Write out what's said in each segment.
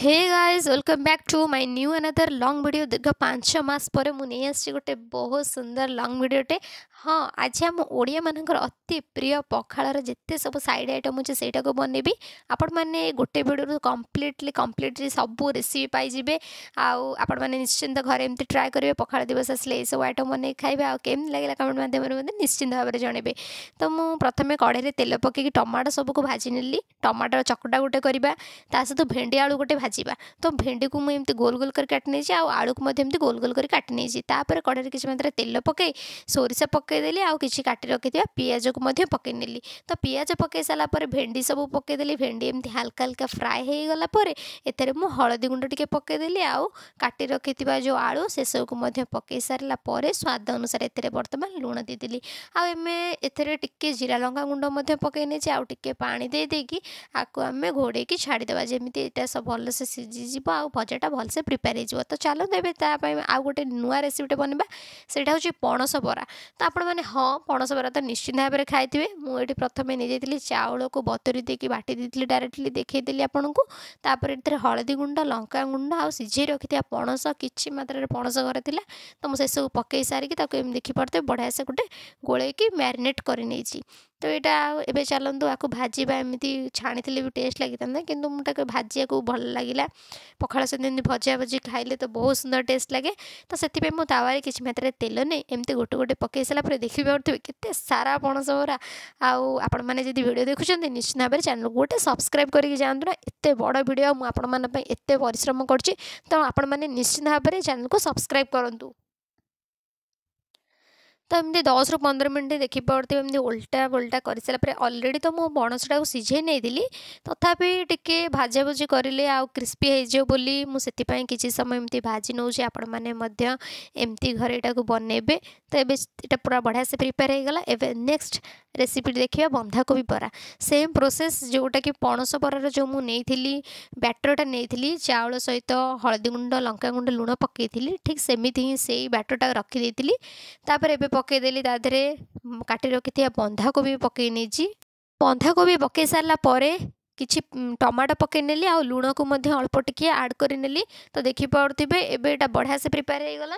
Hey guys welcome back to my new another long video दीर्घ 5 मास पर मुझे आसी गोटे बहुत सुंदर लॉन्ग वीडियोटे। हाँ, आज आम ओडिया मानकर अति प्रिय पखाळर जिते सब साइड आइटम अच्छे से बनैबी। आपण मैंने गोटे वीडियो कम्प्लीटली सब रेसिपी पाइबे। आपण मैंने निश्चिंत घरे एमती ट्राए करेंगे पखाळ दिवस आसले ये सब आइटम बन खाइबे। केम लगे कमेंट माध्यम निश्चिंत भाव में जनइबे। तो मुझे प्रथम कड़े तेल पकई टमाटो सबको भाजी नेली। टमाटर चकटा गोटे करवा ता सहित भेंडी आलू गोटे भाजवा। तो भेंडी को मुझे गोल गोल कर काटि नहीं आलू को एमती गोल गोल कर काटि नहीं कड़े किसी मात्रा तेल पकई सोरिष पकईदेली आउ कि काटि रखि पियाज को पकई नेली। तो पियाज पकई सारापर भेंडी सब पकईदेली। भेंडी एमती हल्का हल्का फ्राए हो गलापर एथेर मु हलदी गुंड टिके पकईदेली आउ काटि रखि जो आलू से सब को पकई सारापर स्वाद अनुसार एथेर बर्तमान लुण देदेली। आमे एथेर टिके जीरा लंका गुंड पकई नहीं आउ टिके पानी दे देकी आपको आम घोड़े छाड़ीदेवा जमी यहाँ सब भलसे सीझीज आ भजाटा भलसे प्रिपेयर हो। तो चलो देवे आउ गोटे नुआ रेसिपीटे बनवा से पणस बरा। तो आपण मैंने हाँ पणस बरा तो निश्चित भाव में खाई मुझे प्रथम नहीं जाती चाउल को बतरी देकी बाटी दी डायरेक्टली देखईदेली आपन को। तापर इधर हलदी गुंड लंका गुंड आ सीझे रखि पणस किछि मात्रा पणस घर था। तो मुझे सब पकई सारिकी देखिपे बढ़िया से गोटे गोल मैरिनेट कर। तो यहाँ एवं चलतु आपको भाजवा एमती छाणी भी टेस्ट लगी था कि मुझे भाजिया को भल लगे। पखाड़ सहित भजा भजी खाइले तो बहुत सुंदर टेस्ट लगे। तो से मुझे तावे किसी मात्रा तेल नहीं एमती गोटे गोटे पकई सारापर देखिपे केते सारा पणस बरा। आपण मैंने जब वीडियो देखुं निश्चित भाव में चैनल गोटे सब्सक्राइब करके जातु ना। एत बड़ वीडियो मुझे एत परिश्रम कर। तो आपण मैंने निश्चित भाव में चैनल को सब्सक्राइब करूँ। तो एमती 10 ରୁ 15 मिनट देखिपे एमती उल्टा उल्टा कर सारापर अलरेडी तो मो पणसटा को सीझे नहीं तथापि टिके भाजा भुजी करें आउ क्रिस्पी हो बोली मुझे किसी समय एमती भाजी नौ आपण मैंने एमती घरे को बनइबे। तो ये पूरा बढ़िया से प्रिपेयर हो गला। एवं नेक्स्ट रेसिपी देखिए बंधाकोबी बरा। सेम प्रोसेस जोटा कि पणस बरार जो मुझे बैटरटा नहीं चाउल सहित हलदी गुंड लंका गुंड लुण पकई ठीक सेमती ही से बैटरटा रखीदी। तापर एबे पकईदेली तादे काटि रखि बंधाकोबी पकई नहीं। बंधाकोबी पकई सारा किछि टमाटो पकई नेली आ लुण को अल्प टिके ऐड कर नेली। तो देखिपे एबे बढ़िया से प्रिपेयर हो गला।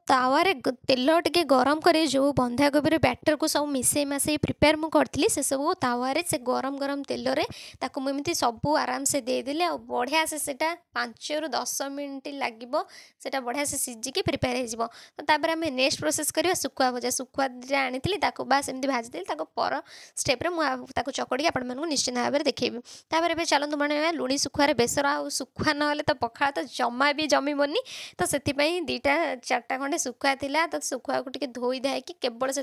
तावारे तेल टिके गरम करे जो बंधाकोबी बैटर को सब मिसई मसई प्रिपेयर मु करथली से सब तावारे से गरम गरम तेल रे ताको मुझे सब आराम से देदेली आ बढ़िया से सेटा 5 ରୁ 10 मिनट लगे सेटा बढ़िया से सीझिकी प्रिपेयर हो। तो तापर आम नेक्स्ट प्रोसेस करवा सुखुआ भजा। सुखुआ आनी ताको बास एमती भाजीदेली ताको पर स्टेप्रे मुझे चकड़ी आपण मानक निश्चित भाव में देखी। तापर एबे चलतु बना लुणी सुखुआर बेसर आ सुखुआ ना तो पखाळ तो जमा भी जमीबनी। तो से 2टा 4टा खंडे सुखुआ थिला। तो सुखुआ को टिके धोई धाइकी केवल से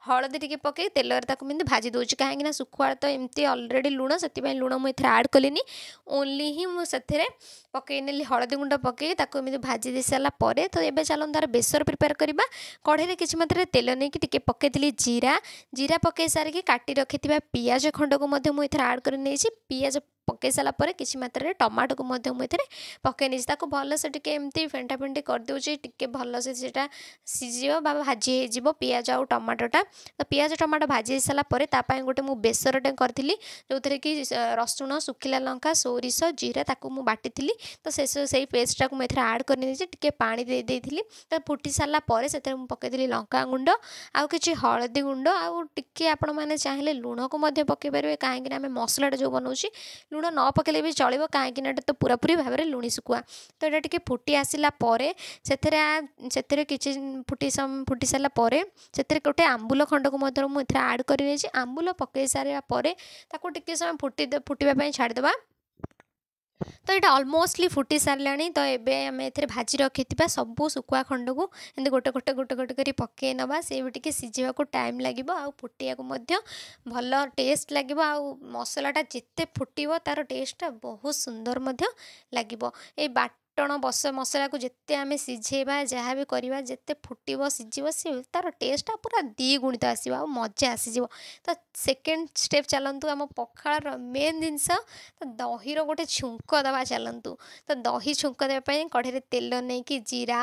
हलदी टिके पकई तेल में भाजी दूसरी कहीं सुखुआ तो एमती अलरेडी लुण से लुण मुझे ऐड कलिनी ओनली ही मुझे पकई नेली हलदी गुंड पकई एमती भाजी दे सारापर। तो ये चलो तार बेसर प्रिपेयर करवा। कढ़े किसी मात्रा तेल नहीं कि पकईली जीरा जीरा पकई सारिकी काटि रखि पियाज खंड को मुझे ऐड कर पियाज पकई सारापर किसी मात्रा टमाटो को मुझे पकई नहीं भल से एमती फेंटा फेंटी करदे टिके भल से सीझ भाजी हो पियाज आउ टमाटोटा। तो पियाज टमाटो भाजी सारापर गोटे मुझे बेसरटे करी जो थे कि रसुण सुखिला लंका सोरिष जीरा ताकू मु बाटी। तो से पेस्टा को मुझे ऐड कर पानी दे देती। तो फुटी सारापर से पकईदेली लंका गुंड आउ कि हलदी गुंड आउ टिके आपण मैंने चाहिए लुण को पकई पारे कहीं आम मसलाटा जो बनाऊँ लुण न पकड़े भी चलो कहीं तो पूरा पूरी भाव में लुणी सुखुआ। तो यहाँ टे फुटी आसला से किसी फुटी सारापर से गोटे आंबुल खंड को मुझे ऐड कर आंबुल पकई सारापर टिके समय फुटापी छाड़ीदे। तो ये अलमोस्टली फुटी सारे। तो ये आम ए भाजी रखि सब सुखुआ खंड को एमती गोटे गोटे गोटे गोटे कर पकई नवा से भी टी सीझा को टाइम लगे आ फुटिया को भल टेस्ट लगे आ मसलाटा जिते फुटो तार टेस्टा बहुत सुंदर लगे। ये ଫୁଟଣ ମସଲା को जिते आम सिझेबा जहाँ भी करवा जिते फुटब सिझिब सी तार टेस्टा पूरा द्विगुणित आसो आ मजा आसीज। तो सेकेंड स्टेप चलतु आम पखार मेन जिनस तो दही गोटे छुंक दवा चलतु। तो दही छुंक देवाई कढ़े तेल नहीं कि जीरा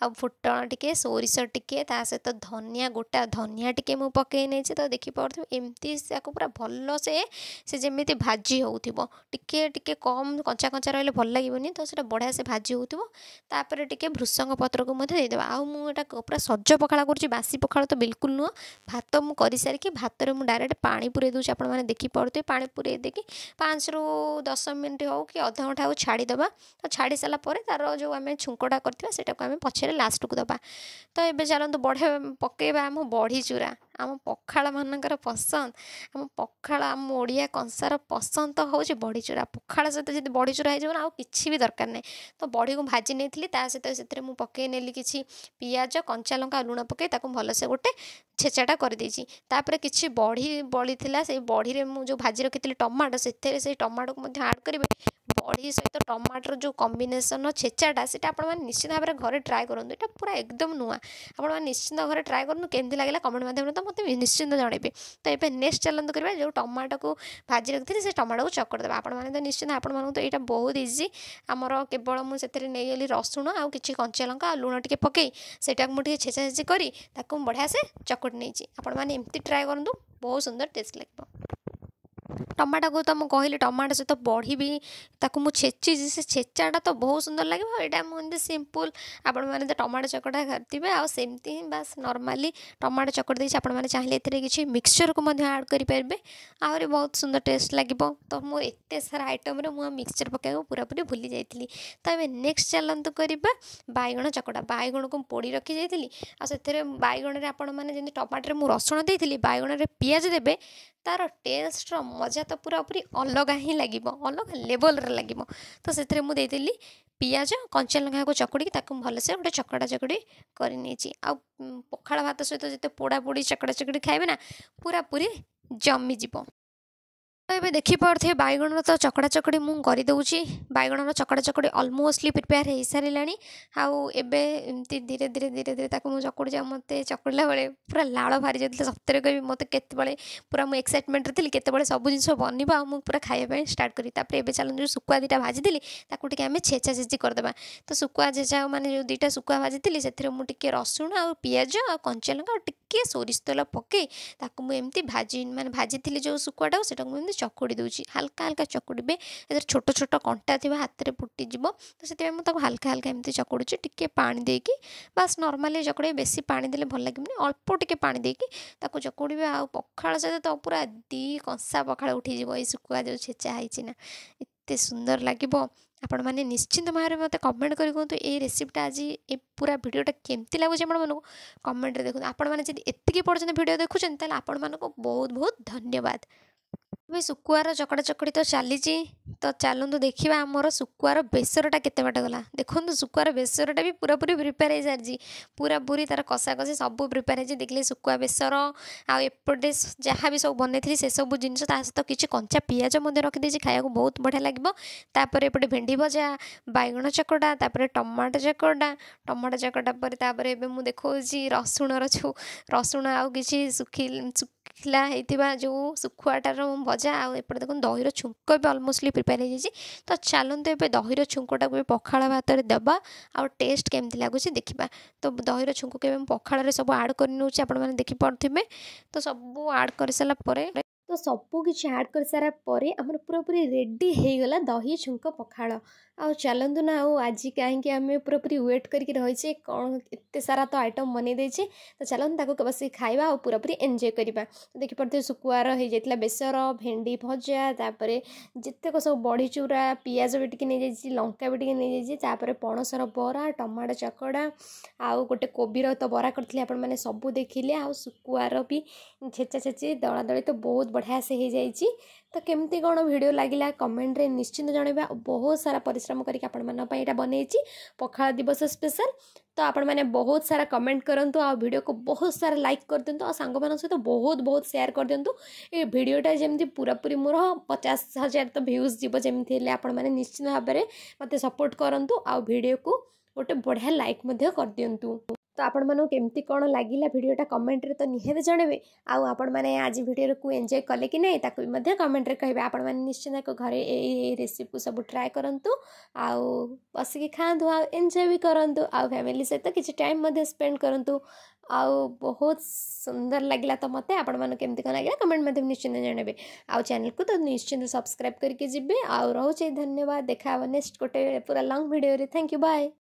आ फुटण टिके सोरिष टिके ता सहित धनिया गोटा धनिया टिके मु पकई नहीं। तो देखिपे एमती पूरा भल से जमी भाजी होउथिबो टिके टिके कम कंचा कंचा रहिले भल लागोनी। तो सेटा बढ़िया से भाजी होउथिबो तापर टिके भृसंग पत्र को मध्य देदेबा। आ मु एटा पूरा सज्ज पखाला करूची बासी पखाला तो बिल्कुल नुह। भात मु करि सारी कि भात रे मु डायरेक्ट पानी पुरे दूची आपण माने देखि पड़ते पानी पुरे देकी 5 ରୁ 10 मिनिट हो कि अधा घंटा हो छाड़ी दबा। तो छाड़ी सारा पर तार जो आम छुंकटा करथिबा सेटा को आम पछरे लास्ट को दबा। तो एबे चलतु बढ़िया पकेबा आम बड़ी चूरा आम पखाल मानकर पसंद आम पखाल आम ओडिया कंसार पसंद तो हूँ बड़ी चूरा। पखाल सहित जब बड़ी चूरा हो किसी भी दरकार नहीं। तो बड़ी को भाजी नहीं सहित से पकई नेली कि पियाज कंचा लंका लुण पकई भलसे गोटे छेचाटा कर देछि। तापर किछि बड़ी बड़ी थिला से बड़ी रे मु जो भाजी रखी टमाटो से टमाटो को आड करेंगे। बड़ी सहित टमाटर जो कॉम्बिनेशन छेचाटा से निश्चित भाव में घरे ट्राए करूँ। यहाँ पूरा एकदम नुआ आप निश्चित घरे ट्राए करूँ केमती लगे कमेंट माध्यम तो मत निश्चिंत जनइबे। तो ये नेक्स्ट चलते करवा जो टमाटो को भाजी रखी से टमाटो को चकड़ देवा। आपने तो निश्चित आपको तो यहाँ बहुत इजी आमर केवल मुझे नहीं रसुण आ कि कंचा लंका लुण टे पकई सेटा मुझे छेचा छेची करी बढ़िया से चकटी नहीं। आपण मैंने एमती ट्राए करूँ बहुत सुंदर टेस्ट लगे। टमाटो को तो मुझे कहली टमाटो सहित बढ़ी भी मुझे छेची से छेचाटा तो बहुत सुंदर लगे। यहाँ मुझे सिंपल आपण मैंने तो टमाटो चकटा खाते आमती ही बास नॉर्मली टमाटो चकट देती आपने चाहिए किसी मिक्सचर को ऐड करेंगे आहरी बहुत सुंदर टेस्ट लगे। तो मोर एत सारा आइटम मुझे मिक्सचर पकाइबा पूरा पूरी भूली जाइली। तो ये नेक्स्ट चलतु करवा बैगण चकटा बैगण को पोड़ी रखी जाइली से बैगण में आपण मैंने टमाटर मुझे रसुण देती बैगण में पियाज देवे तार टेस्ट मजा तो पूरा पूरी अलग ही लगे अलग लेवल लगे। तो से मुझे पियाज कंचा लंका को चकड़ी भलसे गोटे चकड़ा चकड़ी कर पखाल भात सहित जिते पोड़ा पोड़ी चकड़ा चकड़ी खाइबे ना पूरा पूरी जमी जीव। तो ये देखिपे बैगण तो चकड़ा चकड़ी मुझे करदे बैगण चकड़ा चकड़ी अलमोस्टली प्रिपेयर हो सारे आमती धीरे धीरे धीरे धीरे मुझे चकड़ी मत चकड़ा बेले पूरा लाड़ भारी जाता सतरे कह मत के पूरा मुझे एक्साइटमेंट थी केते सब जिन बनब आ पूरा खाइबा स्टार्ट करी। तापर चलो जो सुकुआ दुटा भाजी ताकू आम छेचा छेची करदे। तो सुकुआ छेचा मैंने जो दुटा सुकुआ भाजी से मुझे रसुण आ पियाज आ कंचा लंका टिके सोरिष तेल पकई एमती भाजी मैंने भाजी जो सुकुआटा से चकुड़ी दूची हल्का हल्का चकुड़े इधर छोट छोट कंटा थी हाथ में फुटीज। तो से मुझे हल्का हल्का एमती चकुड़ी टिके पानी देकी बास नॉर्मली चकुड़े बेसी पानी देले भल लगे अल्प टिके पानी देकी चकुड़ी आ पखाल सहित तो पूरा दी कंसा पखाल उठी ये सुकुआ जो छेचा है एत सुंदर लगे। आपण मैंने निश्चिंत भाव में मत कमेंट कर कहतु ये रेसिपीटा आज ये पूरा वीडियोटा केमती लगुच आपको कमेंट देखो। आपण मैंने जब एतिकी पर्यटन वीडियो देखुं आपण मानक बहुत बहुत धन्यवाद। भाई सुकुआर चकड़ा चकड़ी तो चली तो चलतु देखा आमर सुकुआर बेसरटा केते बाट गला। देखो सुकुआर बेसरटा भी पूरा पूरी प्रिपेयर हो सारी पूरा पूरी तार कषा कषि सब प्रिपेयर हो देखिए सुकुआ बेसर आपटे जहाँ भी सब बनई से सब जिन सहित किसी कंचा पियाज रखीदे खाया बहुत बढ़िया लगे। तापर एपटे भेंडी भजा बैगण चकटा तापर टमाटो चकटा पर मुझे देखो रसुणर जो रसुण आउ कि सुखिला होता जो सुखुआटार भजा आउटे देखो दहीर छुंक भी अलमोस्टली प्रिपेयर हो जाए। तो चलते ए दहीर छुंकटा भी पखाल भात में देवा आ टेस्ट केमती लगुच देखा। तो दहीर छुंक के पखाल सब आड कर नौचे आपने देखिपे। तो सब आड कर सारापर तो सबू किसी आड कर सारापर आमर पूरा पूरी रेडी हो गला दही छुंक पखाल। आ चलतु ना आज कहीं आम पूरा पूरी वेट करके रही कौन एत सारा तो आइटम बनई देचे। तो चलतु बस खाइबा और पूरा पूरी एंजॉय करवा। तो देखिपे सुकुआर हो जाता बेसर भेंडी भजा तापर जितक सब बड़ी चूरा पियाज भी टी नहीं जाइए लंका भी टी नहीं जाइए पणसर बरा टमाटो चकड़ा आउ गोटे कोबीर तो बरा करते आपने सबू देखिले आ सुकुआर भी छेचा छेची दला दली तो बहुत बढ़िया से हो जाइए। तो केमती कौन वीडियो लगिला कमेंट रे निश्चिंत जनइबा। बहुत सारा परिश्रम करके आपण मन पई एटा बनैछि पखाला दिवस स्पेशल। तो आपण मैंने बहुत सारा कमेंट करंतु आ वीडियो को बहुत सारा लाइक कर दिंतु आ सांग मान सहित बहुत बहुत शेयर कर दिंतु। ए वीडियोटा जमी पूरा पूरी मोर 50,000 तो व्यूज जीव जमी आपण मैंने निश्चित भाव में मत सपोर्ट करंतु आ वीडियो को गोटे बढ़िया लाइक कर दिंतु। तो आपण मानू केमती कौन लगिला वीडियोटा कमेंट रे तो निहाती जनइबे। आपण मैंने आज वीडियो को एंजॉय कले कि नहीं ताकू भी कमेंट रे कहिबे। आपण मैंने निश्चित घरे ए रेसिपी को सब ट्राए करंतु आउ बसिकी खांतु आ एंजॉय भी करंतु आ फैमिली सहित किसी टाइम स्पेंड करंतु। आउ बहुत सुंदर लगिला तो मते आपण मानू केमती कौन लगिला कमेंट में निश्चित जनइबे। आउ चैनल को तो निश्चित सब्सक्राइब करके जिबे। आउ रहउचे धन्यवाद। देखा नेक्स्ट गोटे पूरा लॉन्ग वीडियो रे। Thank you bye.